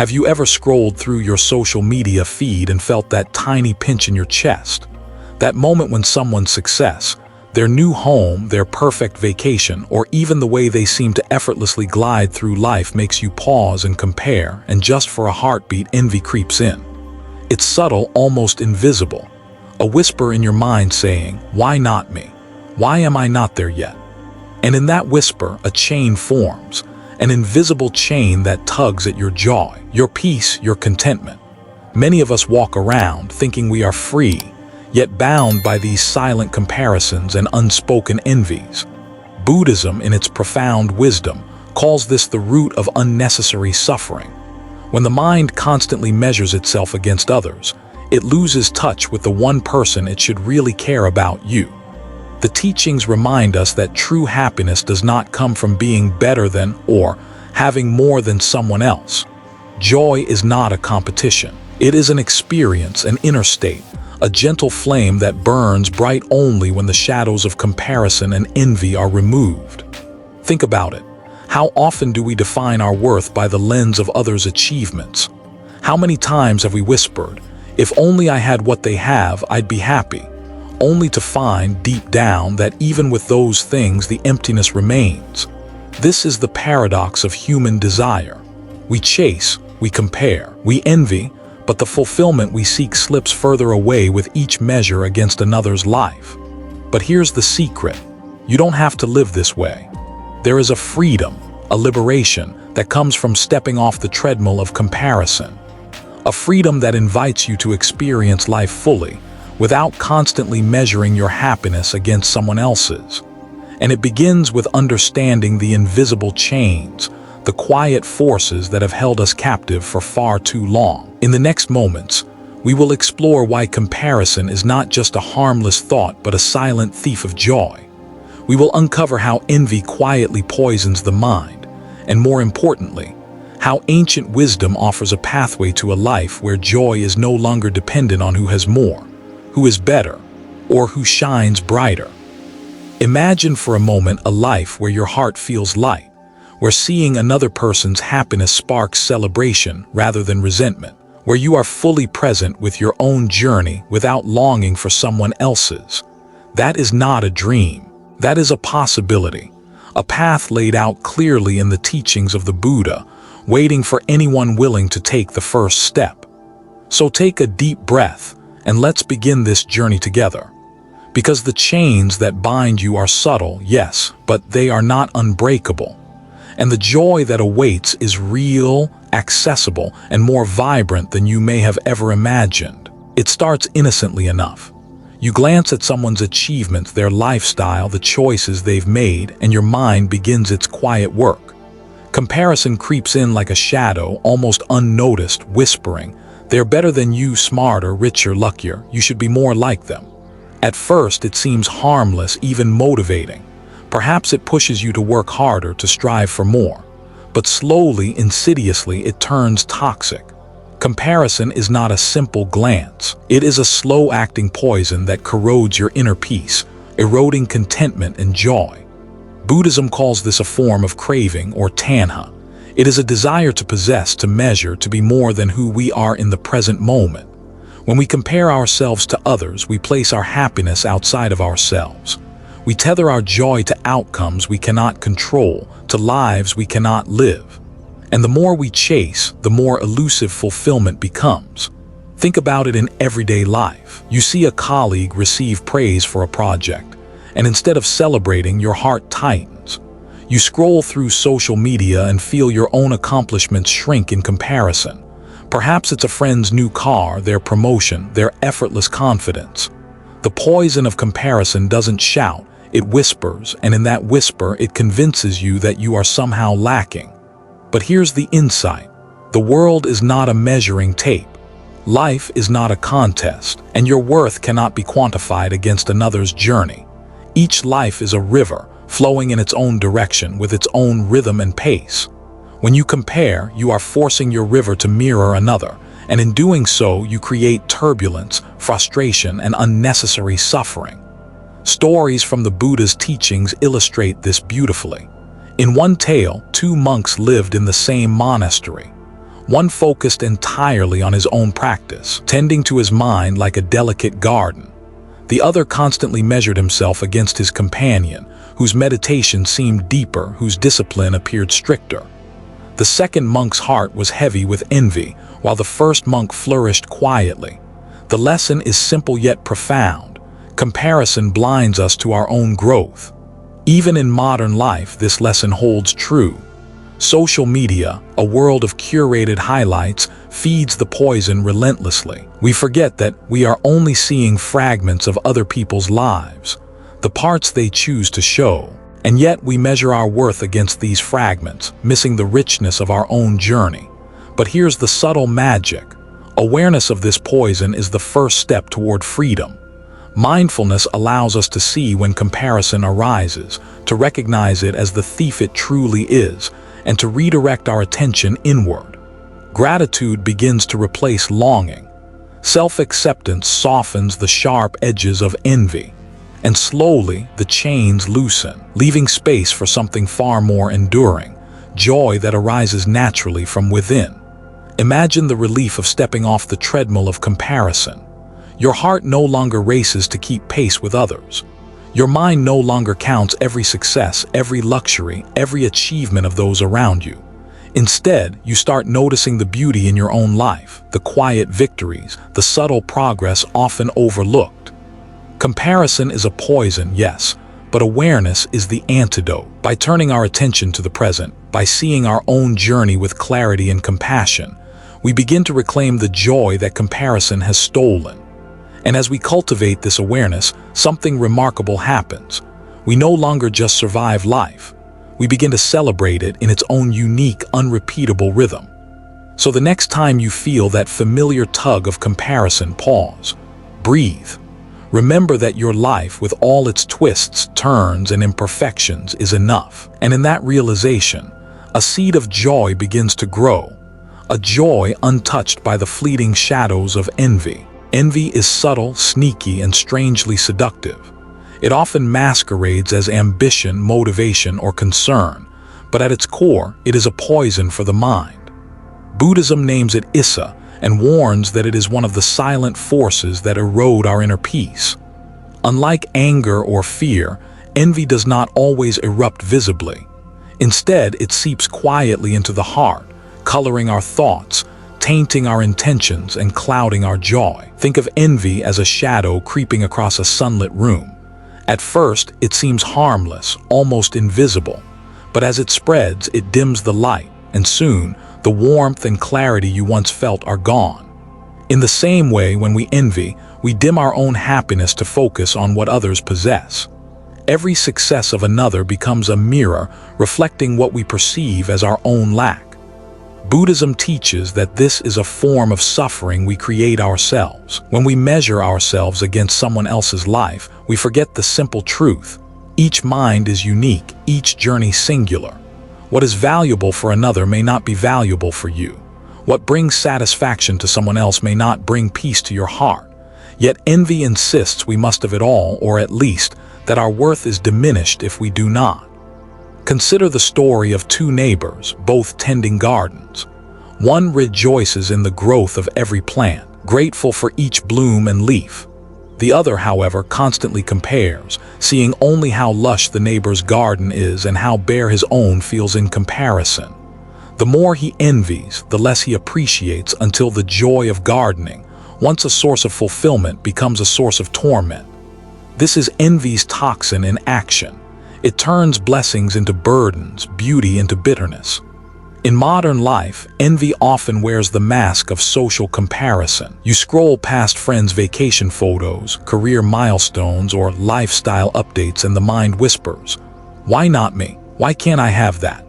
Have you ever scrolled through your social media feed and felt that tiny pinch in your chest? That moment when someone's success, their new home, their perfect vacation, or even the way they seem to effortlessly glide through life makes you pause and compare, and just for a heartbeat, envy creeps in. It's subtle, almost invisible. A whisper in your mind saying, "Why not me? Why am I not there yet?" And in that whisper, a chain forms, an invisible chain that tugs at your joy, your peace, your contentment. Many of us walk around thinking we are free, yet bound by these silent comparisons and unspoken envies. Buddhism, in its profound wisdom, calls this the root of unnecessary suffering. When the mind constantly measures itself against others, it loses touch with the one person it should really care about: you. The teachings remind us that true happiness does not come from being better than or having more than someone else. Joy is not a competition. It is an experience, an inner state, a gentle flame that burns bright only when the shadows of comparison and envy are removed. Think about it. How often do we define our worth by the lens of others' achievements? How many times have we whispered, "If only I had what they have, I'd be happy," only to find deep down that even with those things the emptiness remains? This is the paradox of human desire. We chase, we compare, we envy, but the fulfillment we seek slips further away with each measure against another's life. But here's the secret. You don't have to live this way. There is a freedom, a liberation that comes from stepping off the treadmill of comparison. A freedom that invites you to experience life fully, without constantly measuring your happiness against someone else's. And it begins with understanding the invisible chains, the quiet forces that have held us captive for far too long. In the next moments, we will explore why comparison is not just a harmless thought but a silent thief of joy. We will uncover how envy quietly poisons the mind, and more importantly, how ancient wisdom offers a pathway to a life where joy is no longer dependent on who has more, who is better, or who shines brighter. Imagine for a moment a life where your heart feels light, where seeing another person's happiness sparks celebration rather than resentment, where you are fully present with your own journey without longing for someone else's. That is not a dream. That is a possibility, a path laid out clearly in the teachings of the Buddha, waiting for anyone willing to take the first step. So take a deep breath, and let's begin this journey together. Because the chains that bind you are subtle, yes, but they are not unbreakable. And the joy that awaits is real, accessible, and more vibrant than you may have ever imagined. It starts innocently enough. You glance at someone's achievements, their lifestyle, the choices they've made, and your mind begins its quiet work. Comparison creeps in like a shadow, almost unnoticed, whispering, "They're better than you, smarter, richer, luckier. You should be more like them." At first, it seems harmless, even motivating. Perhaps it pushes you to work harder, to strive for more. But slowly, insidiously, it turns toxic. Comparison is not a simple glance. It is a slow-acting poison that corrodes your inner peace, eroding contentment and joy. Buddhism calls this a form of craving, or tanha. It is a desire to possess, to measure, to be more than who we are in the present moment. When we compare ourselves to others, we place our happiness outside of ourselves. We tether our joy to outcomes we cannot control, to lives we cannot live. And the more we chase, the more elusive fulfillment becomes. Think about it in everyday life. You see a colleague receive praise for a project, and instead of celebrating, your heart tightens. You scroll through social media and feel your own accomplishments shrink in comparison. Perhaps it's a friend's new car, their promotion, their effortless confidence. The poison of comparison doesn't shout, it whispers, and in that whisper it convinces you that you are somehow lacking. But here's the insight. The world is not a measuring tape. Life is not a contest, and your worth cannot be quantified against another's journey. Each life is a river, flowing in its own direction with its own rhythm and pace. When you compare, you are forcing your river to mirror another, and in doing so, you create turbulence, frustration, and unnecessary suffering. Stories from the Buddha's teachings illustrate this beautifully. In one tale, two monks lived in the same monastery. one focused entirely on his own practice, tending to his mind like a delicate garden. The other constantly measured himself against his companion, whose meditation seemed deeper, whose discipline appeared stricter. The second monk's heart was heavy with envy, while the first monk flourished quietly. The lesson is simple yet profound. Comparison blinds us to our own growth. Even in modern life, this lesson holds true. Social media, a world of curated highlights, feeds the poison relentlessly. We forget that we are only seeing fragments of other people's lives, the parts they choose to show. And yet we measure our worth against these fragments, missing the richness of our own journey. But here's the subtle magic. Awareness of this poison is the first step toward freedom. Mindfulness allows us to see when comparison arises, to recognize it as the thief it truly is, and to redirect our attention inward. Gratitude begins to replace longing. Self-acceptance softens the sharp edges of envy. And slowly, the chains loosen, leaving space for something far more enduring, joy that arises naturally from within. Imagine the relief of stepping off the treadmill of comparison. Your heart no longer races to keep pace with others. Your mind no longer counts every success, every luxury, every achievement of those around you. Instead, you start noticing the beauty in your own life, the quiet victories, the subtle progress often overlooked. Comparison is a poison, yes, but awareness is the antidote. By turning our attention to the present, by seeing our own journey with clarity and compassion, we begin to reclaim the joy that comparison has stolen. And as we cultivate this awareness, something remarkable happens. We no longer just survive life. We begin to celebrate it in its own unique, unrepeatable rhythm. So the next time you feel that familiar tug of comparison, pause, breathe. Remember that your life, with all its twists, turns, and imperfections, is enough. And in that realization, a seed of joy begins to grow, a joy untouched by the fleeting shadows of envy. Envy is subtle, sneaky, and strangely seductive. It often masquerades as ambition, motivation, or concern, but at its core, it is a poison for the mind. Buddhism names it Issa and warns that it is one of the silent forces that erode our inner peace. Unlike anger or fear, envy does not always erupt visibly. Instead, it seeps quietly into the heart, coloring our thoughts, tainting our intentions, and clouding our joy. Think of envy as a shadow creeping across a sunlit room. At first, it seems harmless, almost invisible, but as it spreads, it dims the light, and soon, the warmth and clarity you once felt are gone. In the same way, when we envy, we dim our own happiness to focus on what others possess. Every success of another becomes a mirror, reflecting what we perceive as our own lack. Buddhism teaches that this is a form of suffering we create ourselves. When we measure ourselves against someone else's life, we forget the simple truth. Each mind is unique, each journey singular. What is valuable for another may not be valuable for you. What brings satisfaction to someone else may not bring peace to your heart. Yet envy insists we must have it all, or at least that our worth is diminished if we do not. Consider the story of two neighbors, both tending gardens. One rejoices in the growth of every plant, grateful for each bloom and leaf. The other, however, constantly compares, seeing only how lush the neighbor's garden is and how bare his own feels in comparison. The more he envies, the less he appreciates, until the joy of gardening, once a source of fulfillment, becomes a source of torment. This is envy's toxin in action. It turns blessings into burdens, beauty into bitterness. In modern life, envy often wears the mask of social comparison. You scroll past friends' vacation photos, career milestones, or lifestyle updates, and the mind whispers, "Why not me? Why can't I have that?"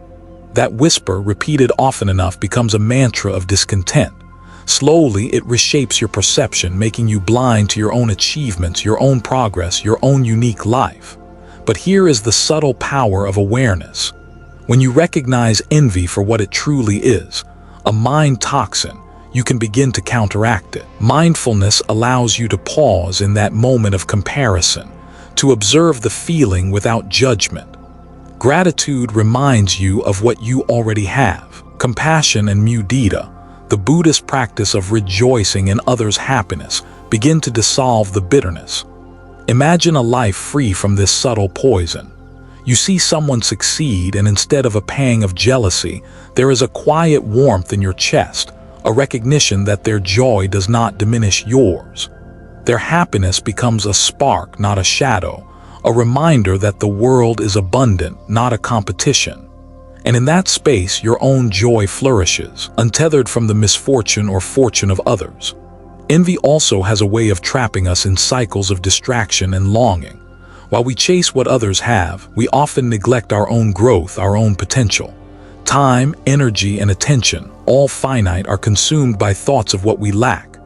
That whisper, repeated often enough, becomes a mantra of discontent. Slowly, it reshapes your perception, making you blind to your own achievements, your own progress, your own unique life. But here is the subtle power of awareness. When you recognize envy for what it truly is, a mind toxin, you can begin to counteract it. Mindfulness allows you to pause in that moment of comparison, to observe the feeling without judgment. Gratitude reminds you of what you already have. Compassion and mudita, the Buddhist practice of rejoicing in others' happiness begin to dissolve the bitterness. Imagine a life free from this subtle poison. You see someone succeed, and instead of a pang of jealousy, there is a quiet warmth in your chest, a recognition that their joy does not diminish yours. Their happiness becomes a spark, not a shadow, a reminder that the world is abundant, not a competition. And in that space, your own joy flourishes, untethered from the misfortune or fortune of others. Envy also has a way of trapping us in cycles of distraction and longing. While we chase what others have, we often neglect our own growth, our own potential. Time, energy, and attention, all finite, are consumed by thoughts of what we lack.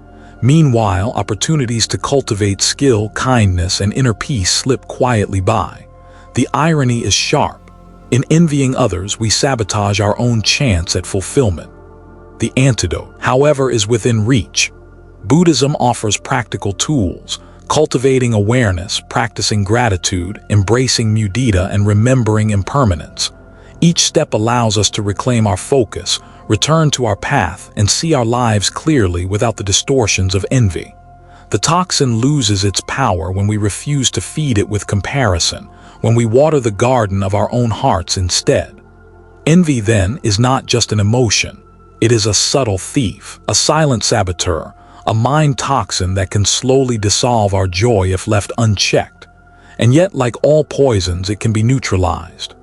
Meanwhile, opportunities to cultivate skill, kindness, and inner peace slip quietly by. The irony is sharp. In envying others, we sabotage our own chance at fulfillment. The antidote, however, is within reach. Buddhism offers practical tools: cultivating awareness, practicing gratitude, embracing mudita, and remembering impermanence. Each step allows us to reclaim our focus, return to our path, and see our lives clearly without the distortions of envy. The toxin loses its power when we refuse to feed it with comparison, when we water the garden of our own hearts instead. Envy, then, is not just an emotion. It is a subtle thief, a silent saboteur, a mind toxin that can slowly dissolve our joy if left unchecked. And yet, like all poisons, it can be neutralized.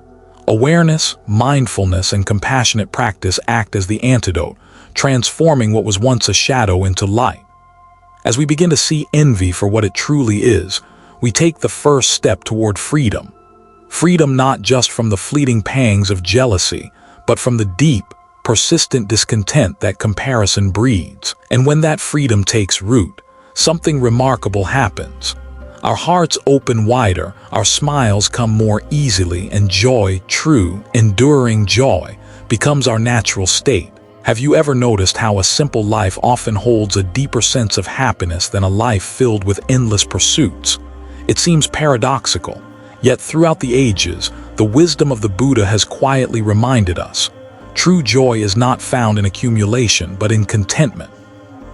Awareness, mindfulness, and compassionate practice act as the antidote, transforming what was once a shadow into light. As we begin to see envy for what it truly is, we take the first step toward freedom. Freedom not just from the fleeting pangs of jealousy, but from the deep, persistent discontent that comparison breeds. And when that freedom takes root, something remarkable happens. Our hearts open wider, our smiles come more easily, and joy, true, enduring joy, becomes our natural state. Have you ever noticed how a simple life often holds a deeper sense of happiness than a life filled with endless pursuits? It seems paradoxical, yet throughout the ages, the wisdom of the Buddha has quietly reminded us: true joy is not found in accumulation, but in contentment.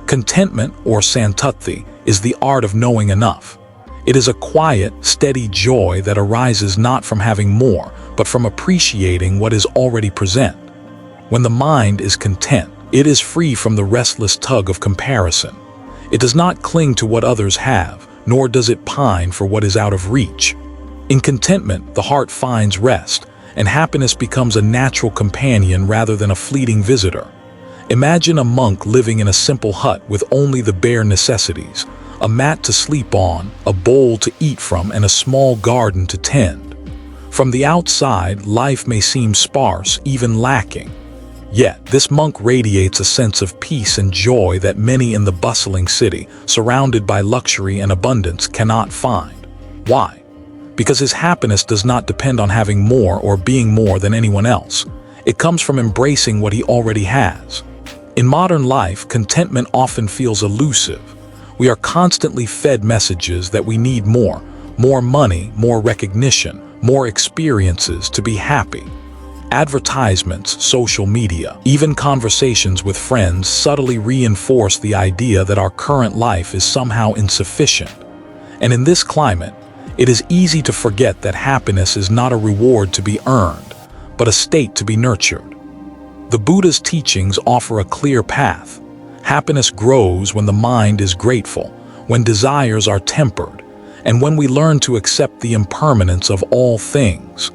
Contentment, or santutthi, is the art of knowing enough. It is a quiet, steady joy that arises not from having more, but from appreciating what is already present. When the mind is content, it is free from the restless tug of comparison. It does not cling to what others have, nor does it pine for what is out of reach. In contentment, the heart finds rest, and happiness becomes a natural companion rather than a fleeting visitor. Imagine a monk living in a simple hut with only the bare necessities: a mat to sleep on, a bowl to eat from, and a small garden to tend. From the outside, life may seem sparse, even lacking. Yet, this monk radiates a sense of peace and joy that many in the bustling city, surrounded by luxury and abundance, cannot find. Why? Because his happiness does not depend on having more or being more than anyone else. It comes from embracing what he already has. In modern life, contentment often feels elusive. We are constantly fed messages that we need more money, more recognition, more experiences to be happy. Advertisements, social media, even conversations with friends subtly reinforce the idea that our current life is somehow insufficient. And in this climate, it is easy to forget that happiness is not a reward to be earned, but a state to be nurtured. The Buddha's teachings offer a clear path. Happiness grows when the mind is grateful, when desires are tempered, and when we learn to accept the impermanence of all things.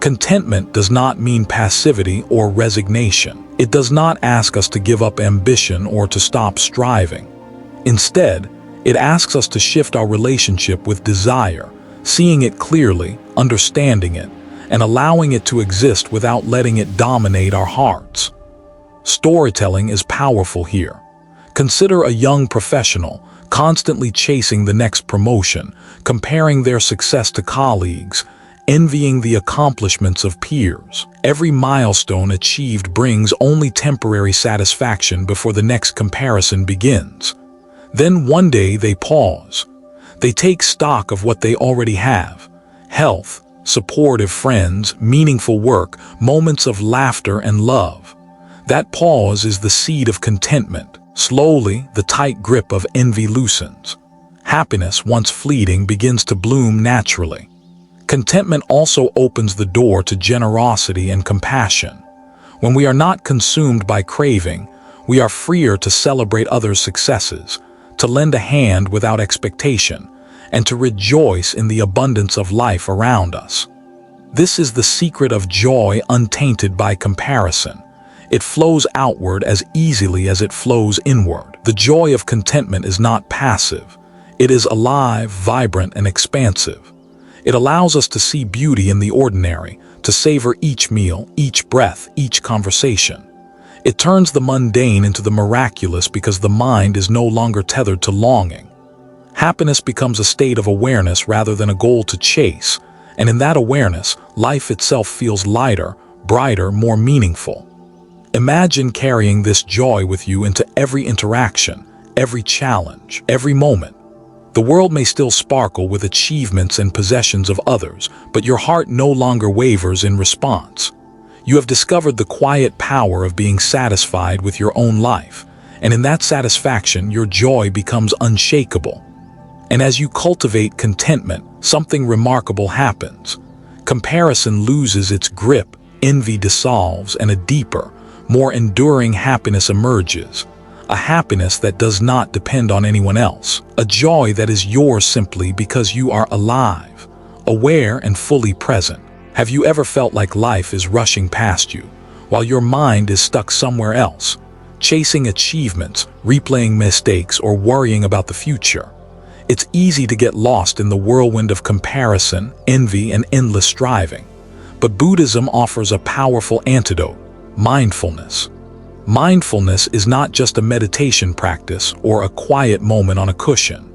Contentment does not mean passivity or resignation. It does not ask us to give up ambition or to stop striving. Instead, it asks us to shift our relationship with desire, seeing it clearly, understanding it, and allowing it to exist without letting it dominate our hearts. Storytelling is powerful here. Consider a young professional constantly chasing the next promotion, comparing their success to colleagues, envying the accomplishments of peers. Every milestone achieved brings only temporary satisfaction before the next comparison begins. Then one day they pause. They take stock of what they already have: health, supportive friends, meaningful work, moments of laughter and love. That pause is the seed of contentment. Slowly, the tight grip of envy loosens. Happiness, once fleeting, begins to bloom naturally. Contentment also opens the door to generosity and compassion. When we are not consumed by craving, we are freer to celebrate others' successes, to lend a hand without expectation, and to rejoice in the abundance of life around us. This is the secret of joy untainted by comparison. It flows outward as easily as it flows inward. The joy of contentment is not passive. It is alive, vibrant, and expansive. It allows us to see beauty in the ordinary, to savor each meal, each breath, each conversation. It turns the mundane into the miraculous because the mind is no longer tethered to longing. Happiness becomes a state of awareness rather than a goal to chase, and in that awareness, life itself feels lighter, brighter, more meaningful. Imagine carrying this joy with you into every interaction, every challenge, every moment. The world may still sparkle with achievements and possessions of others, but your heart no longer wavers in response. You have discovered the quiet power of being satisfied with your own life, and in that satisfaction, your joy becomes unshakable. And as you cultivate contentment, something remarkable happens. Comparison loses its grip, envy dissolves, and a deeper, more enduring happiness emerges. A happiness that does not depend on anyone else. A joy that is yours simply because you are alive, aware, and fully present. Have you ever felt like life is rushing past you, while your mind is stuck somewhere else, chasing achievements, replaying mistakes, or worrying about the future? It's easy to get lost in the whirlwind of comparison, envy, and endless striving. But Buddhism offers a powerful antidote: mindfulness. Mindfulness is not just a meditation practice or a quiet moment on a cushion.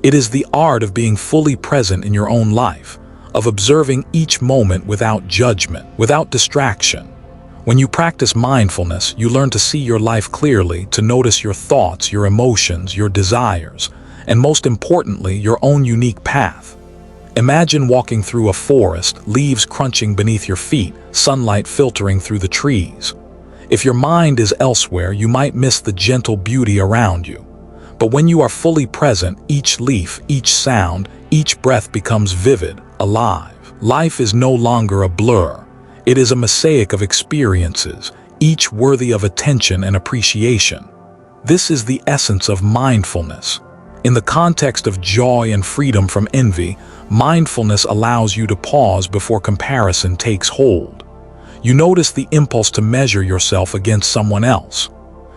It is the art of being fully present in your own life, of observing each moment without judgment, without distraction. When you practice mindfulness, you learn to see your life clearly, to notice your thoughts, your emotions, your desires, and most importantly, your own unique path. Imagine walking through a forest, leaves crunching beneath your feet, sunlight filtering through the trees. If your mind is elsewhere, you might miss the gentle beauty around you. But when you are fully present, each leaf, each sound, each breath becomes vivid, alive. Life is no longer a blur. It is a mosaic of experiences, each worthy of attention and appreciation. This is the essence of mindfulness. In the context of joy and freedom from envy, mindfulness allows you to pause before comparison takes hold. You notice the impulse to measure yourself against someone else.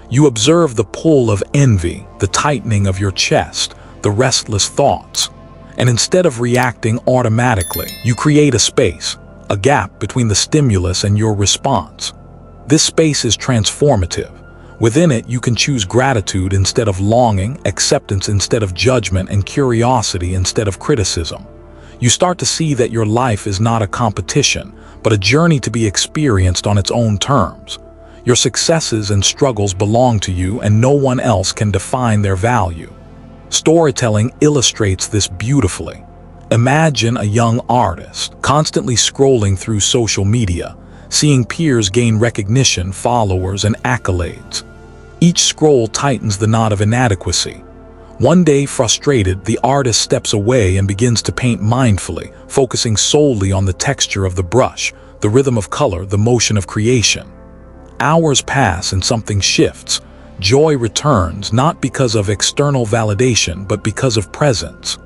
You observe the pull of envy, the tightening of your chest, the restless thoughts. And instead of reacting automatically, you create a space, a gap between the stimulus and your response. This space is transformative. Within it, you can choose gratitude instead of longing, acceptance instead of judgment, and curiosity instead of criticism. You start to see that your life is not a competition, but a journey to be experienced on its own terms. Your successes and struggles belong to you, and no one else can define their value. Storytelling illustrates this beautifully. Imagine a young artist constantly scrolling through social media, seeing peers gain recognition, followers, and accolades. Each scroll tightens the knot of inadequacy. One day, frustrated, the artist steps away and begins to paint mindfully, focusing solely on the texture of the brush, the rhythm of color, the motion of creation. Hours pass and something shifts. Joy returns, not because of external validation, but because of presence.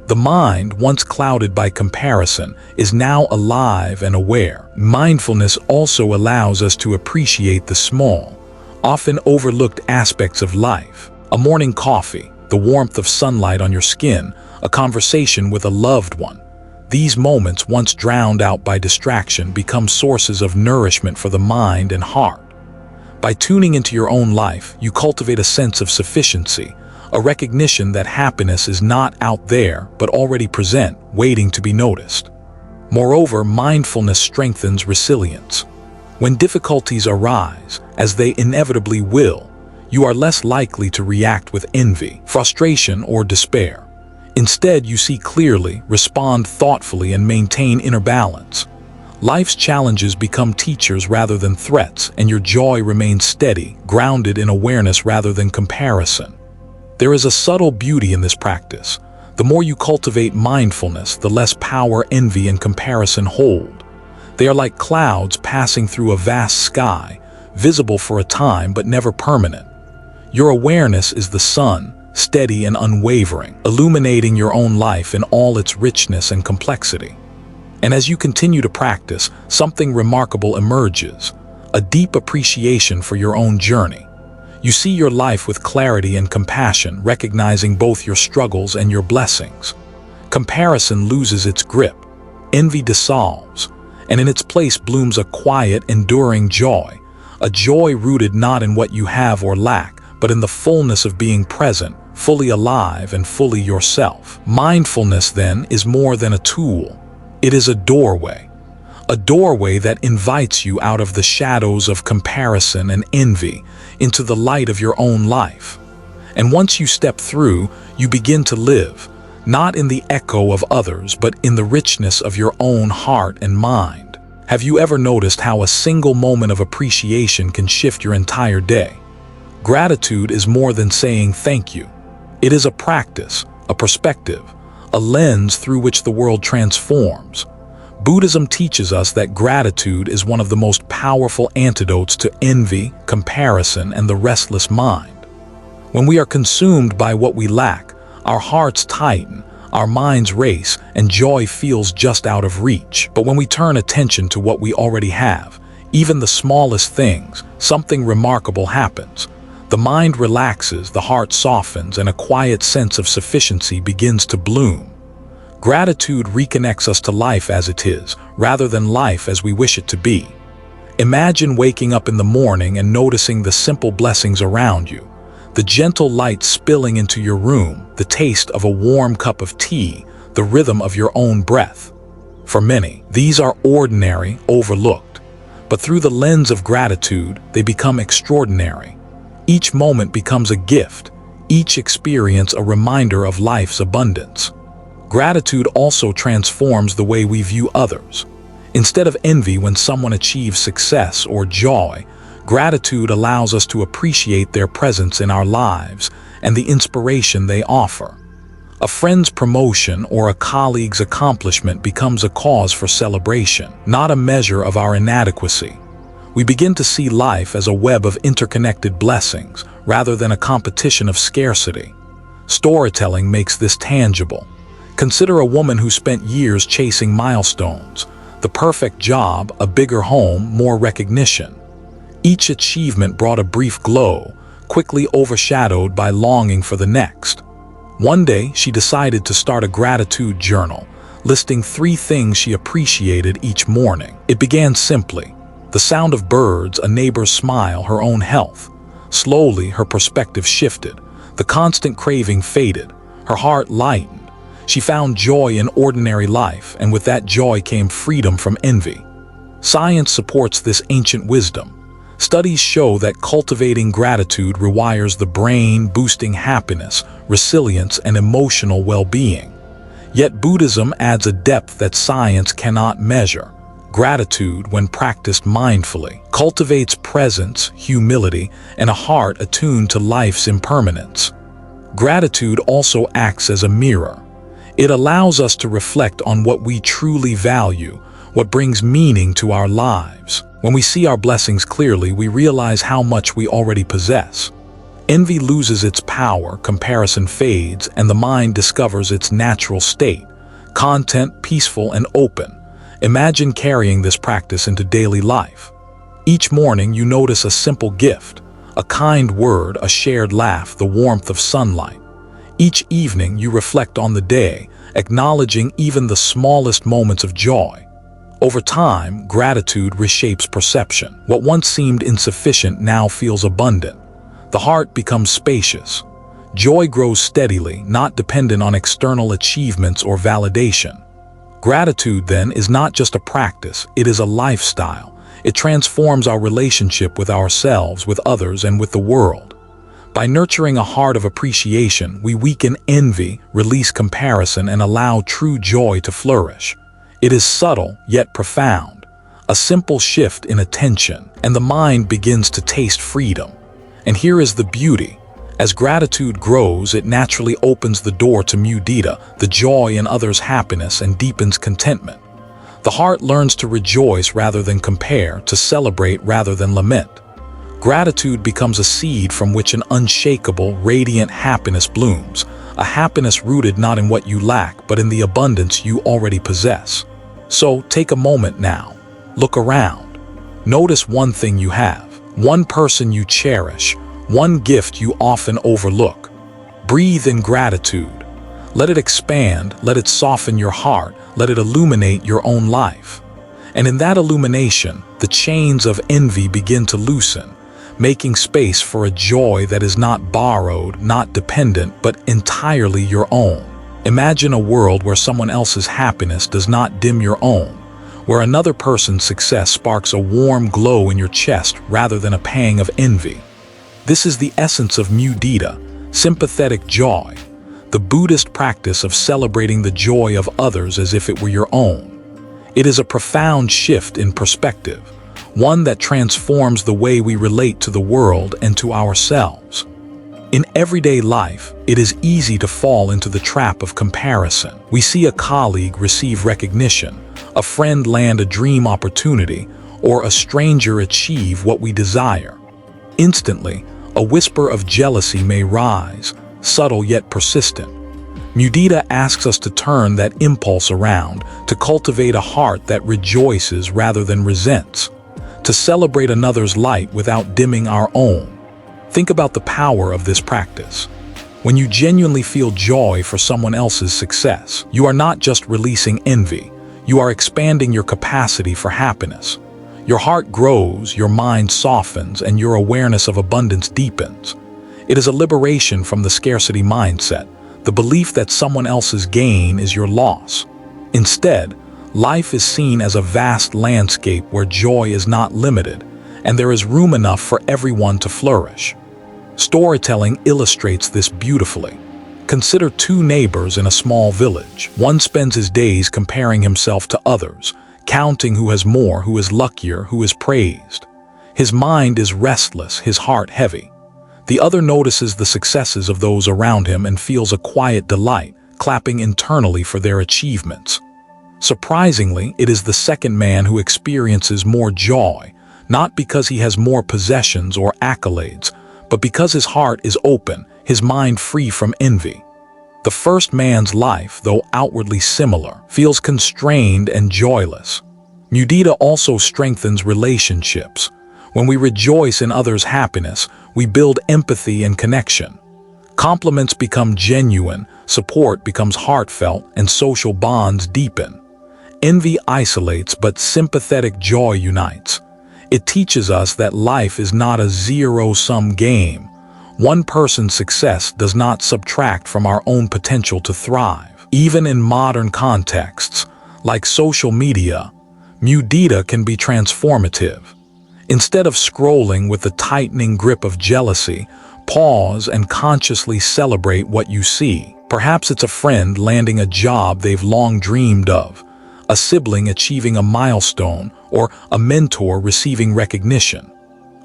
The mind, once clouded by comparison, is now alive and aware. Mindfulness also allows us to appreciate the small, often overlooked aspects of life. A morning coffee, the warmth of sunlight on your skin, a conversation with a loved one. These moments, once drowned out by distraction, become sources of nourishment for the mind and heart. By tuning into your own life, you cultivate a sense of sufficiency, a recognition that happiness is not out there, but already present, waiting to be noticed. Moreover, mindfulness strengthens resilience. When difficulties arise, as they inevitably will, you are less likely to react with envy, frustration, or despair. Instead, you see clearly, respond thoughtfully, and maintain inner balance. Life's challenges become teachers rather than threats, and your joy remains steady, grounded in awareness rather than comparison. There is a subtle beauty in this practice. The more you cultivate mindfulness, the less power envy and comparison hold. They are like clouds passing through a vast sky, visible for a time but never permanent. Your awareness is the sun, steady and unwavering, illuminating your own life in all its richness and complexity. And as you continue to practice, something remarkable emerges, a deep appreciation for your own journey. You see your life with clarity and compassion, recognizing both your struggles and your blessings. Comparison loses its grip, envy dissolves, and in its place blooms a quiet, enduring joy, a joy rooted not in what you have or lack, but in the fullness of being present, fully alive and fully yourself. Mindfulness, then, is more than a tool. It is a doorway that invites you out of the shadows of comparison and envy into the light of your own life. And once you step through, you begin to live, not in the echo of others, but in the richness of your own heart and mind. Have you ever noticed how a single moment of appreciation can shift your entire day? Gratitude is more than saying thank you. It is a practice, a perspective, a lens through which the world transforms. Buddhism teaches us that gratitude is one of the most powerful antidotes to envy, comparison, and the restless mind. When we are consumed by what we lack, our hearts tighten, our minds race, and joy feels just out of reach. But when we turn attention to what we already have, even the smallest things, something remarkable happens. The mind relaxes, the heart softens, and a quiet sense of sufficiency begins to bloom. Gratitude reconnects us to life as it is, rather than life as we wish it to be. Imagine waking up in the morning and noticing the simple blessings around you. The gentle light spilling into your room, the taste of a warm cup of tea, the rhythm of your own breath. For many, these are ordinary, overlooked. But through the lens of gratitude, they become extraordinary. Each moment becomes a gift, each experience a reminder of life's abundance. Gratitude also transforms the way we view others. Instead of envy when someone achieves success or joy, gratitude allows us to appreciate their presence in our lives and the inspiration they offer. A friend's promotion or a colleague's accomplishment becomes a cause for celebration, not a measure of our inadequacy. We begin to see life as a web of interconnected blessings rather than a competition of scarcity. Storytelling makes this tangible. Consider a woman who spent years chasing milestones, the perfect job, a bigger home, more recognition. Each achievement brought a brief glow, quickly overshadowed by longing for the next. One day, she decided to start a gratitude journal, listing 3 things she appreciated each morning. It began simply: the sound of birds, a neighbor's smile, her own health. Slowly, her perspective shifted. The constant craving faded. Her heart lightened. She found joy in ordinary life, and with that joy came freedom from envy. Science supports this ancient wisdom. Studies show that cultivating gratitude rewires the brain, boosting happiness, resilience, and emotional well-being. Yet Buddhism adds a depth that science cannot measure. Gratitude, when practiced mindfully, cultivates presence, humility, and a heart attuned to life's impermanence. Gratitude also acts as a mirror. It allows us to reflect on what we truly value, what brings meaning to our lives. When we see our blessings clearly, we realize how much we already possess. Envy loses its power, comparison fades, and the mind discovers its natural state, content, peaceful, and open. Imagine carrying this practice into daily life. Each morning you notice a simple gift, a kind word, a shared laugh, the warmth of sunlight. Each evening you reflect on the day, acknowledging even the smallest moments of joy. Over time, gratitude reshapes perception. What once seemed insufficient now feels abundant. The heart becomes spacious. Joy grows steadily, not dependent on external achievements or validation. Gratitude, then, is not just a practice, it is a lifestyle. It transforms our relationship with ourselves, with others, and with the world. By nurturing a heart of appreciation, we weaken envy, release comparison, and allow true joy to flourish. It is subtle, yet profound. A simple shift in attention, and the mind begins to taste freedom. And here is the beauty. As gratitude grows, it naturally opens the door to mudita, the joy in others' happiness, and deepens contentment. The heart learns to rejoice rather than compare, to celebrate rather than lament. Gratitude becomes a seed from which an unshakable, radiant happiness blooms, a happiness rooted not in what you lack, but in the abundance you already possess. So, take a moment now. Look around. Notice one thing you have, one person you cherish, one gift you often overlook. Breathe in gratitude. Let it expand, let it soften your heart, let it illuminate your own life. And in that illumination, the chains of envy begin to loosen, making space for a joy that is not borrowed, not dependent, but entirely your own. Imagine a world where someone else's happiness does not dim your own, where another person's success sparks a warm glow in your chest rather than a pang of envy. This is the essence of mudita, sympathetic joy, the Buddhist practice of celebrating the joy of others as if it were your own. It is a profound shift in perspective, one that transforms the way we relate to the world and to ourselves. In everyday life, it is easy to fall into the trap of comparison. We see a colleague receive recognition, a friend land a dream opportunity, or a stranger achieve what we desire. Instantly, a whisper of jealousy may rise, subtle yet persistent. Mudita asks us to turn that impulse around, to cultivate a heart that rejoices rather than resents, to celebrate another's light without dimming our own. Think about the power of this practice. When you genuinely feel joy for someone else's success, you are not just releasing envy, you are expanding your capacity for happiness. Your heart grows, your mind softens, and your awareness of abundance deepens. It is a liberation from the scarcity mindset, the belief that someone else's gain is your loss. Instead, life is seen as a vast landscape where joy is not limited, and there is room enough for everyone to flourish. Storytelling illustrates this beautifully. Consider two neighbors in a small village. One spends his days comparing himself to others, counting who has more, who is luckier, who is praised. His mind is restless, his heart heavy. The other notices the successes of those around him and feels a quiet delight, clapping internally for their achievements. Surprisingly, it is the second man who experiences more joy, not because he has more possessions or accolades, but because his heart is open, his mind free from envy. The first man's life, though outwardly similar, feels constrained and joyless. Mudita also strengthens relationships. When we rejoice in others' happiness, we build empathy and connection. Compliments become genuine, support becomes heartfelt, and social bonds deepen. Envy isolates, but sympathetic joy unites. It teaches us that life is not a zero-sum game. One person's success does not subtract from our own potential to thrive. Even in modern contexts, like social media, mudita can be transformative. Instead of scrolling with the tightening grip of jealousy, pause and consciously celebrate what you see. Perhaps it's a friend landing a job they've long dreamed of, a sibling achieving a milestone, or a mentor receiving recognition.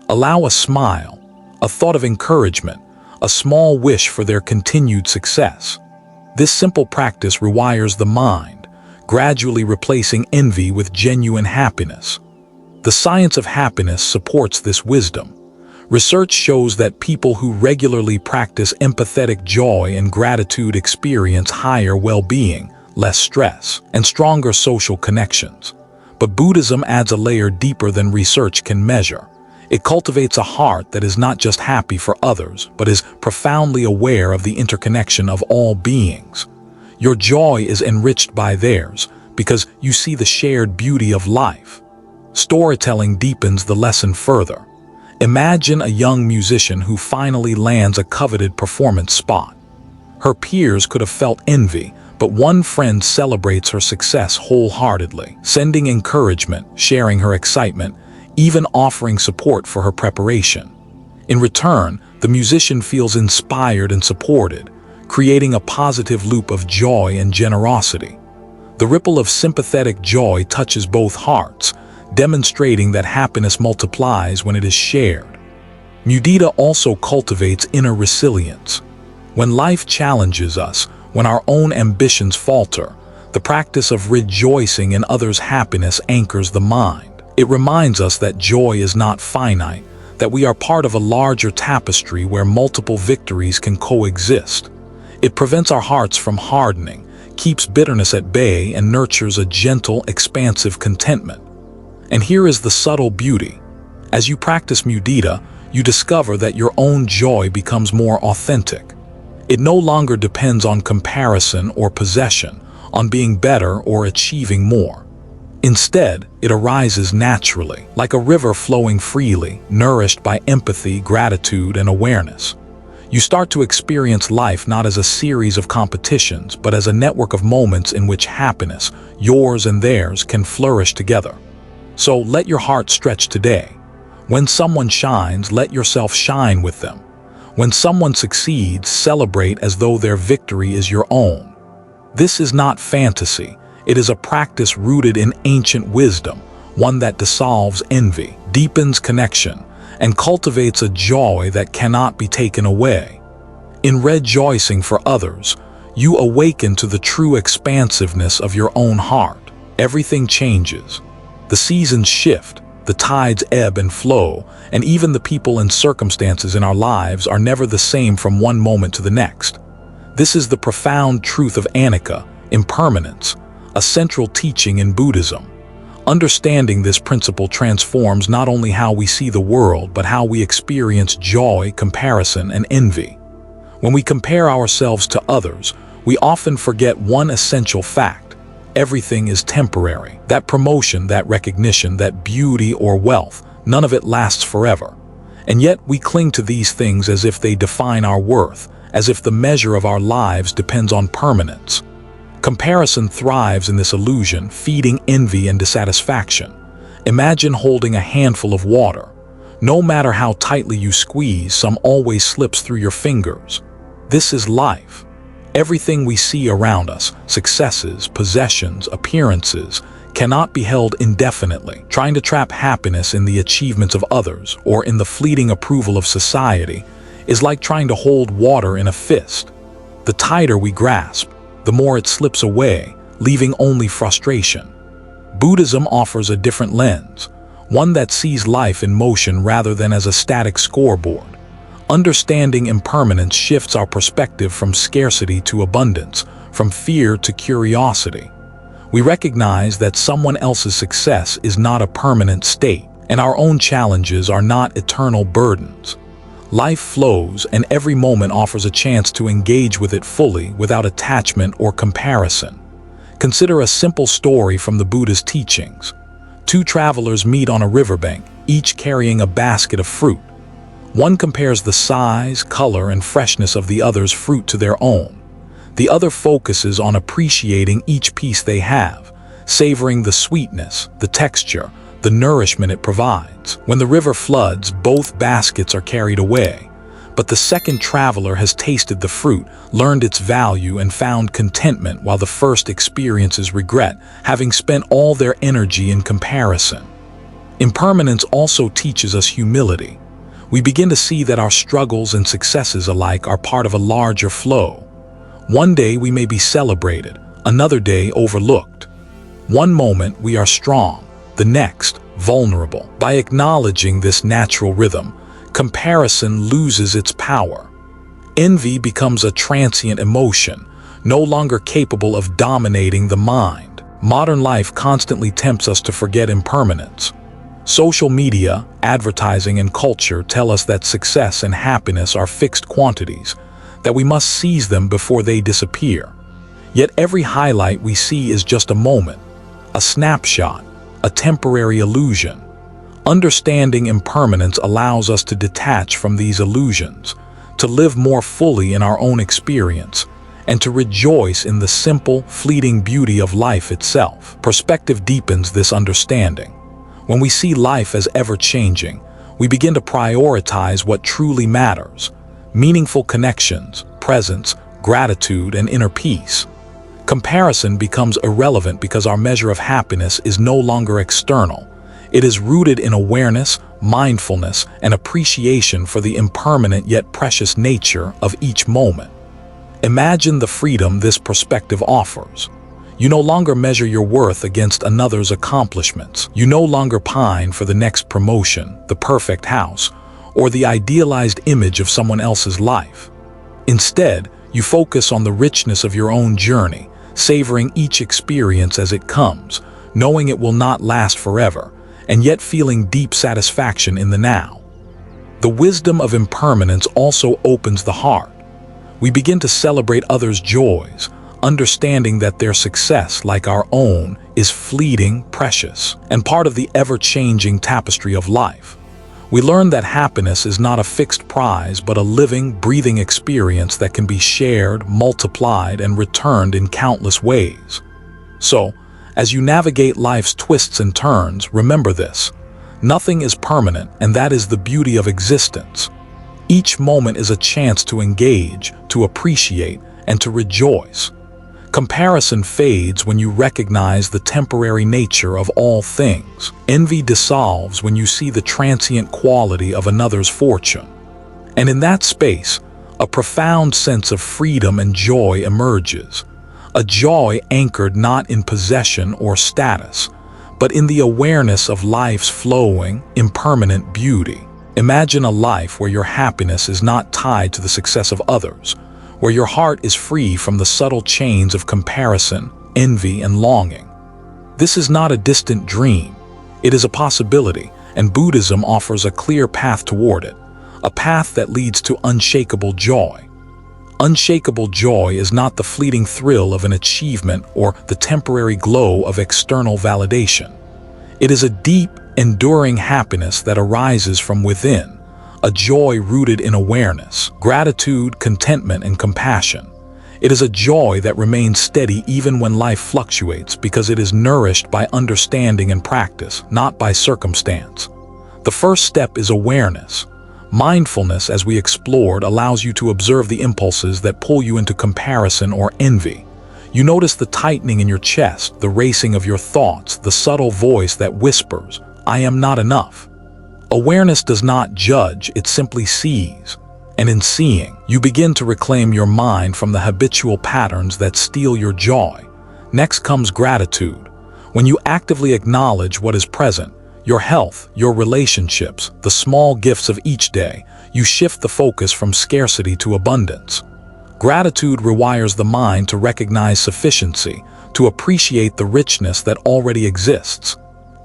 Allow a smile, a thought of encouragement, a small wish for their continued success. This simple practice rewires the mind, gradually replacing envy with genuine happiness. The science of happiness supports this wisdom. Research shows that people who regularly practice empathetic joy and gratitude experience higher well-being, less stress, and stronger social connections. But Buddhism adds a layer deeper than research can measure. It cultivates a heart that is not just happy for others, but is profoundly aware of the interconnection of all beings. Your joy is enriched by theirs because you see the shared beauty of life. Storytelling deepens the lesson further. Imagine a young musician who finally lands a coveted performance spot. Her peers could have felt envy, but one friend celebrates her success wholeheartedly, sending encouragement, sharing her excitement, even offering support for her preparation. In return, the musician feels inspired and supported, creating a positive loop of joy and generosity. The ripple of sympathetic joy touches both hearts, demonstrating that happiness multiplies when it is shared. Mudita also cultivates inner resilience. When life challenges us, when our own ambitions falter, the practice of rejoicing in others' happiness anchors the mind. It reminds us that joy is not finite, that we are part of a larger tapestry where multiple victories can coexist. It prevents our hearts from hardening, keeps bitterness at bay, and nurtures a gentle, expansive contentment. And here is the subtle beauty. As you practice mudita, you discover that your own joy becomes more authentic. It no longer depends on comparison or possession, on being better or achieving more. Instead, it arises naturally, like a river flowing freely, nourished by empathy, gratitude, and awareness. You start to experience life not as a series of competitions, but as a network of moments in which happiness, yours and theirs, can flourish together. So let your heart stretch today. When someone shines, let yourself shine with them. When someone succeeds, celebrate as though their victory is your own. This is not fantasy. It is a practice rooted in ancient wisdom, one that dissolves envy, deepens connection, and cultivates a joy that cannot be taken away. In rejoicing for others, you awaken to the true expansiveness of your own heart. Everything changes. The seasons shift, the tides ebb and flow, and even the people and circumstances in our lives are never the same from one moment to the next. This is the profound truth of anicca, impermanence, a central teaching in Buddhism. Understanding this principle transforms not only how we see the world, but how we experience joy, comparison, and envy. When we compare ourselves to others, we often forget one essential fact: everything is temporary. That promotion, that recognition, that beauty or wealth, none of it lasts forever. And yet we cling to these things as if they define our worth, as if the measure of our lives depends on permanence. Comparison thrives in this illusion, feeding envy and dissatisfaction. Imagine holding a handful of water. No matter how tightly you squeeze, some always slips through your fingers. This is life. Everything we see around us, successes, possessions, appearances, cannot be held indefinitely. Trying to trap happiness in the achievements of others or in the fleeting approval of society is like trying to hold water in a fist. The tighter we grasp, the more it slips away, leaving only frustration. Buddhism offers a different lens, one that sees life in motion rather than as a static scoreboard. Understanding impermanence shifts our perspective from scarcity to abundance, from fear to curiosity. We recognize that someone else's success is not a permanent state, and our own challenges are not eternal burdens. Life flows, and every moment offers a chance to engage with it fully without attachment or comparison. Consider a simple story from the Buddha's teachings. Two travelers meet on a riverbank, each carrying a basket of fruit. One compares the size, color, and freshness of the other's fruit to their own. The other focuses on appreciating each piece they have, savoring the sweetness, the texture, the nourishment it provides. When the river floods, both baskets are carried away. But the second traveler has tasted the fruit, learned its value, and found contentment, while the first experiences regret, having spent all their energy in comparison. Impermanence also teaches us humility. We begin to see that our struggles and successes alike are part of a larger flow. One day we may be celebrated, another day overlooked. One moment we are strong, the next vulnerable. By acknowledging this natural rhythm, comparison loses its power. Envy becomes a transient emotion, no longer capable of dominating the mind. Modern life constantly tempts us to forget impermanence. Social media, advertising, and culture tell us that success and happiness are fixed quantities, that we must seize them before they disappear. Yet every highlight we see is just a moment, a snapshot, a temporary illusion. Understanding impermanence allows us to detach from these illusions, to live more fully in our own experience, and to rejoice in the simple, fleeting beauty of life itself. Perspective deepens this understanding. When we see life as ever-changing, we begin to prioritize what truly matters: meaningful connections, presence, gratitude, and inner peace. Comparison becomes irrelevant because our measure of happiness is no longer external. It is rooted in awareness, mindfulness, and appreciation for the impermanent yet precious nature of each moment. Imagine the freedom this perspective offers. You no longer measure your worth against another's accomplishments. You no longer pine for the next promotion, the perfect house, or the idealized image of someone else's life. Instead, you focus on the richness of your own journey, savoring each experience as it comes, knowing it will not last forever, and yet feeling deep satisfaction in the now. The wisdom of impermanence also opens the heart. We begin to celebrate others' joys, understanding that their success, like our own, is fleeting, precious, and part of the ever-changing tapestry of life. We learn that happiness is not a fixed prize, but a living, breathing experience that can be shared, multiplied, and returned in countless ways. So, as you navigate life's twists and turns, remember this: nothing is permanent, and that is the beauty of existence. Each moment is a chance to engage, to appreciate, and to rejoice. Comparison fades when you recognize the temporary nature of all things. Envy dissolves when you see the transient quality of another's fortune. And in that space, a profound sense of freedom and joy emerges. A joy anchored not in possession or status, but in the awareness of life's flowing, impermanent beauty. Imagine a life where your happiness is not tied to the success of others, where your heart is free from the subtle chains of comparison, envy, and longing. This is not a distant dream. It is a possibility, and Buddhism offers a clear path toward it, a path that leads to unshakable joy. Unshakable joy is not the fleeting thrill of an achievement or the temporary glow of external validation. It is a deep, enduring happiness that arises from within, a joy rooted in awareness, gratitude, contentment, and compassion. It is a joy that remains steady even when life fluctuates because it is nourished by understanding and practice, not by circumstance. The first step is awareness. Mindfulness, as we explored, allows you to observe the impulses that pull you into comparison or envy. You notice the tightening in your chest, the racing of your thoughts, the subtle voice that whispers, "I am not enough." Awareness does not judge, it simply sees. And in seeing, you begin to reclaim your mind from the habitual patterns that steal your joy. Next comes gratitude. When you actively acknowledge what is present, your health, your relationships, the small gifts of each day, you shift the focus from scarcity to abundance. Gratitude rewires the mind to recognize sufficiency, to appreciate the richness that already exists.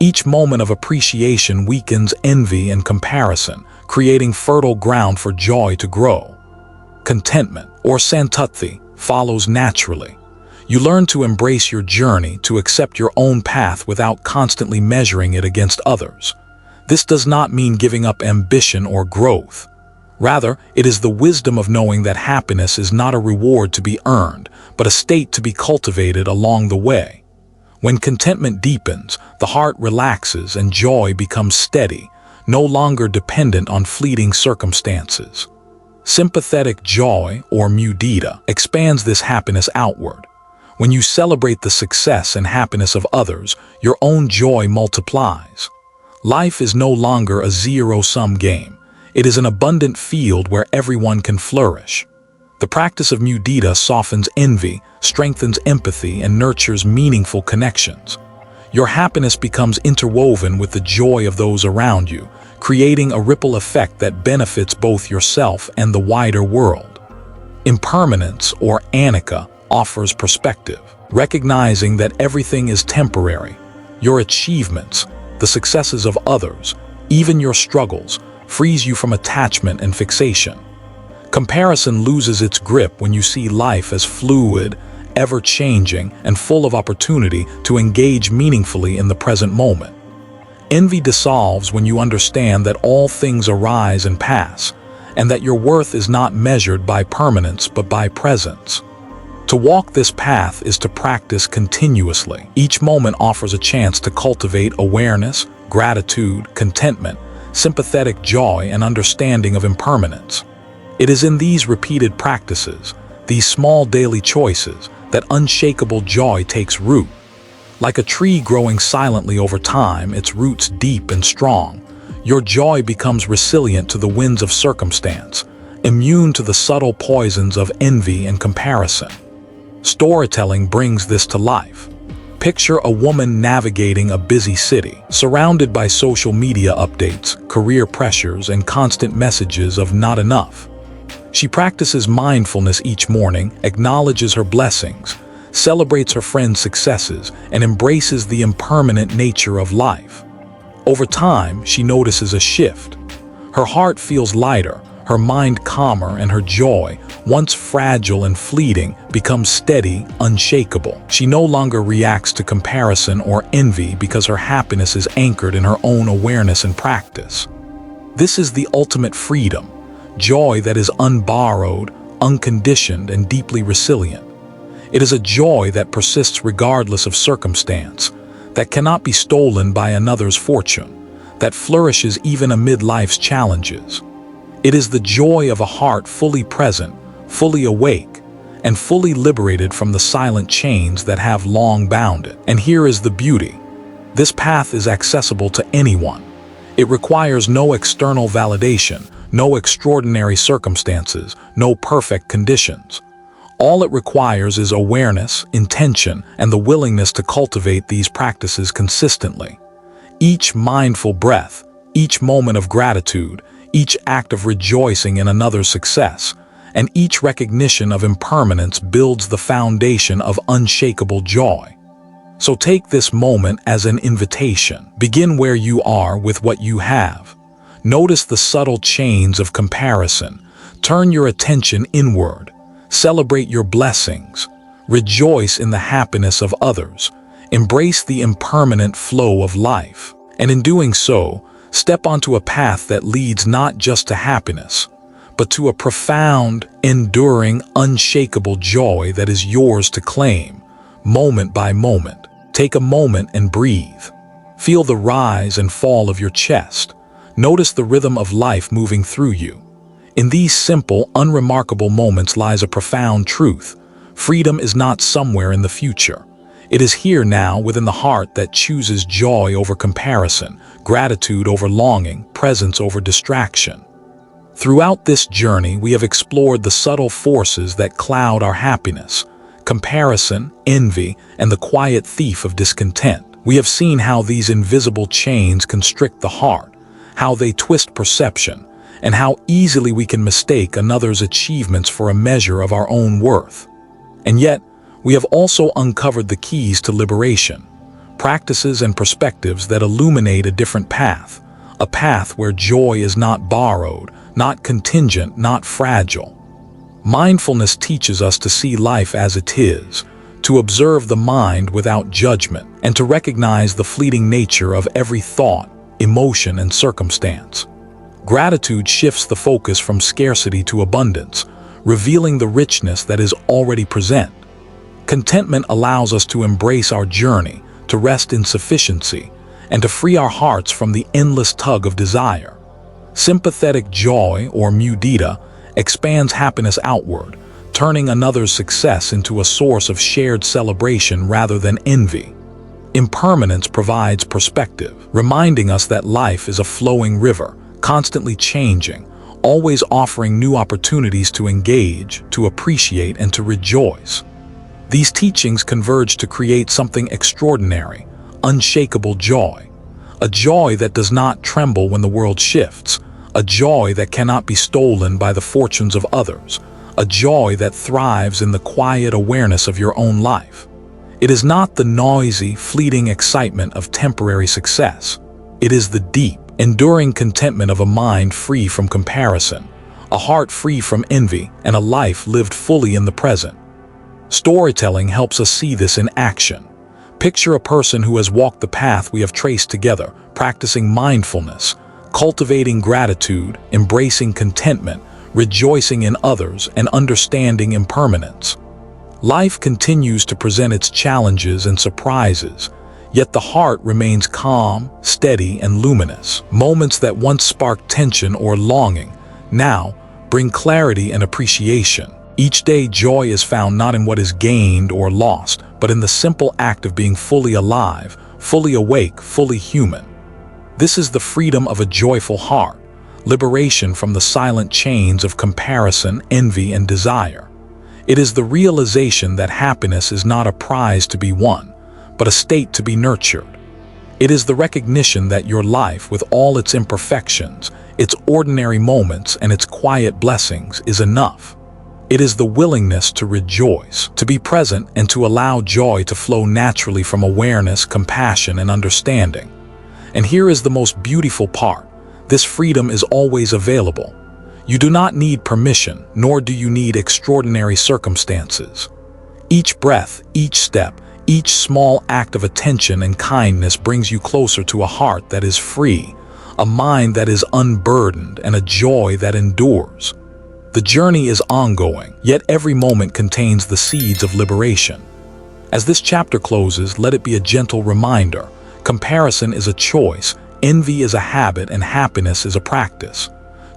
Each moment of appreciation weakens envy and comparison, creating fertile ground for joy to grow. Contentment, or santati, follows naturally. You learn to embrace your journey, to accept your own path without constantly measuring it against others. This does not mean giving up ambition or growth. Rather, it is the wisdom of knowing that happiness is not a reward to be earned, but a state to be cultivated along the way. When contentment deepens, the heart relaxes and joy becomes steady, no longer dependent on fleeting circumstances. Sympathetic joy, or mudita, expands this happiness outward. When you celebrate the success and happiness of others, your own joy multiplies. Life is no longer a zero-sum game. It is an abundant field where everyone can flourish. The practice of mudita softens envy, strengthens empathy, and nurtures meaningful connections. Your happiness becomes interwoven with the joy of those around you, creating a ripple effect that benefits both yourself and the wider world. Impermanence, or anicca, offers perspective, recognizing that everything is temporary. Your achievements, the successes of others, even your struggles, frees you from attachment and fixation. Comparison loses its grip when you see life as fluid, ever-changing, and full of opportunity to engage meaningfully in the present moment. Envy dissolves when you understand that all things arise and pass, and that your worth is not measured by permanence but by presence. To walk this path is to practice continuously. Each moment offers a chance to cultivate awareness, gratitude, contentment, sympathetic joy, and understanding of impermanence. It is in these repeated practices, these small daily choices, that unshakable joy takes root. Like a tree growing silently over time, its roots deep and strong, your joy becomes resilient to the winds of circumstance, immune to the subtle poisons of envy and comparison. Storytelling brings this to life. Picture a woman navigating a busy city, surrounded by social media updates, career pressures, and constant messages of not enough. She practices mindfulness each morning, acknowledges her blessings, celebrates her friends' successes, and embraces the impermanent nature of life. Over time, she notices a shift. Her heart feels lighter, her mind calmer, and her joy, once fragile and fleeting, becomes steady, unshakable. She no longer reacts to comparison or envy because her happiness is anchored in her own awareness and practice. This is the ultimate freedom, joy that is unborrowed, unconditioned, and deeply resilient. It is a joy that persists regardless of circumstance, that cannot be stolen by another's fortune, that flourishes even amid life's challenges. It is the joy of a heart fully present, fully awake, and fully liberated from the silent chains that have long bound it. And here is the beauty. This path is accessible to anyone. It requires no external validation, no extraordinary circumstances, no perfect conditions. All it requires is awareness, intention, and the willingness to cultivate these practices consistently. Each mindful breath, each moment of gratitude, each act of rejoicing in another's success, and each recognition of impermanence builds the foundation of unshakable joy. So take this moment as an invitation. Begin where you are with what you have. Notice the subtle chains of comparison. Turn your attention inward. Celebrate your blessings. Rejoice in the happiness of others. Embrace the impermanent flow of life. And in doing so, step onto a path that leads not just to happiness, but to a profound, enduring, unshakable joy that is yours to claim, moment by moment. Take a moment and breathe. Feel the rise and fall of your chest. Notice the rhythm of life moving through you. In these simple, unremarkable moments lies a profound truth. Freedom is not somewhere in the future. It is here now within the heart that chooses joy over comparison, gratitude over longing, presence over distraction. Throughout this journey, we have explored the subtle forces that cloud our happiness: comparison, envy, and the quiet thief of discontent. We have seen how these invisible chains constrict the heart, how they twist perception, and how easily we can mistake another's achievements for a measure of our own worth. And yet, we have also uncovered the keys to liberation, practices and perspectives that illuminate a different path, a path where joy is not borrowed, not contingent, not fragile. Mindfulness teaches us to see life as it is, to observe the mind without judgment, and to recognize the fleeting nature of every thought, emotion, and circumstance. Gratitude shifts the focus from scarcity to abundance, revealing the richness that is already present. Contentment allows us to embrace our journey, to rest in sufficiency, and to free our hearts from the endless tug of desire. Sympathetic joy, or mudita, expands happiness outward, turning another's success into a source of shared celebration rather than envy. Impermanence provides perspective, reminding us that life is a flowing river, constantly changing, always offering new opportunities to engage, to appreciate, and to rejoice. These teachings converge to create something extraordinary, unshakable joy. A joy that does not tremble when the world shifts, a joy that cannot be stolen by the fortunes of others, a joy that thrives in the quiet awareness of your own life. It is not the noisy, fleeting excitement of temporary success. It is the deep, enduring contentment of a mind free from comparison, a heart free from envy, and a life lived fully in the present. Storytelling helps us see this in action. Picture a person who has walked the path we have traced together, practicing mindfulness, cultivating gratitude, embracing contentment, rejoicing in others, and understanding impermanence. Life continues to present its challenges and surprises, yet the heart remains calm, steady, and luminous. Moments that once sparked tension or longing now bring clarity and appreciation. Each day, joy is found not in what is gained or lost, but in the simple act of being fully alive, fully awake, fully human. This is the freedom of a joyful heart, liberation from the silent chains of comparison, envy, and desire. It is the realization that happiness is not a prize to be won, but a state to be nurtured. It is the recognition that your life, with all its imperfections, its ordinary moments, and its quiet blessings, is enough. It is the willingness to rejoice, to be present, and to allow joy to flow naturally from awareness, compassion, and understanding. And here is the most beautiful part. This freedom is always available. You do not need permission, nor do you need extraordinary circumstances. Each breath, each step, each small act of attention and kindness brings you closer to a heart that is free, a mind that is unburdened, and a joy that endures. The journey is ongoing, yet every moment contains the seeds of liberation. As this chapter closes, let it be a gentle reminder. Comparison is a choice, envy is a habit, and happiness is a practice.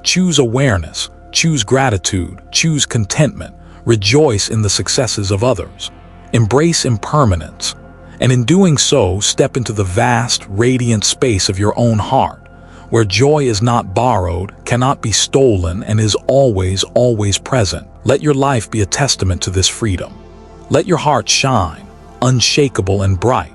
Choose awareness, choose gratitude, choose contentment, rejoice in the successes of others. Embrace impermanence, and in doing so, step into the vast, radiant space of your own heart, where joy is not borrowed, cannot be stolen, and is always, always present. Let your life be a testament to this freedom. Let your heart shine, unshakable and bright.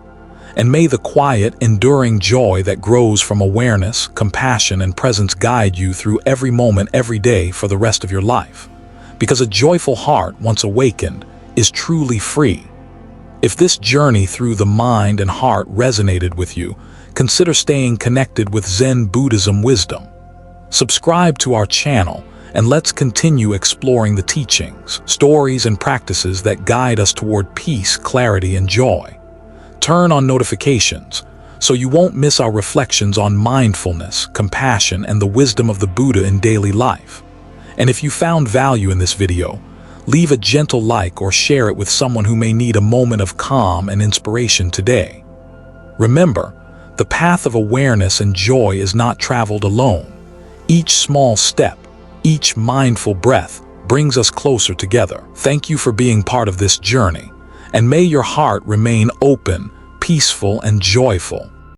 And may the quiet, enduring joy that grows from awareness, compassion, and presence guide you through every moment, every day for the rest of your life. Because a joyful heart, once awakened, is truly free. If this journey through the mind and heart resonated with you, consider staying connected with Zen Buddhism wisdom. Subscribe to our channel, and let's continue exploring the teachings, stories, and practices that guide us toward peace, clarity, and joy. Turn on notifications so you won't miss our reflections on mindfulness, compassion, and the wisdom of the Buddha in daily life. And if you found value in this video, leave a gentle like or share it with someone who may need a moment of calm and inspiration today. Remember, the path of awareness and joy is not traveled alone. Each small step, each mindful breath brings us closer together. Thank you for being part of this journey. And may your heart remain open, peaceful, and joyful.